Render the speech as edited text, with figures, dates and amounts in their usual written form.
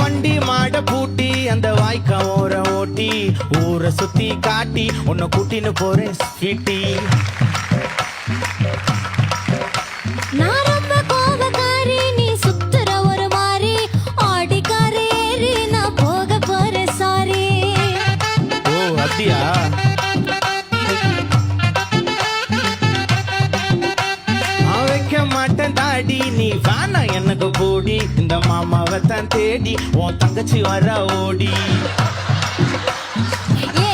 வண்டி மாட பூட்டி அந்த வாய்க்கா ஓர ஓட்டி ஊரை சுத்தி காட்டி உன்னை கூட்டின்னு போறேன் ஸ்வீட்டி. நான் ரொம்ப கோபக்காரி, நீ சுத்துற ஒரு மாறி, ஆடிக்காரி ஏறி நான் போக போறேன் சாரி. ஓ அப்படியா? வைக்க மாட்டேன் தாடி, நீ வேணா எனக்கு போடி, இந்த மாமாவை தான் தேடி உன் தங்கச்சி வர ஓடி. ஏ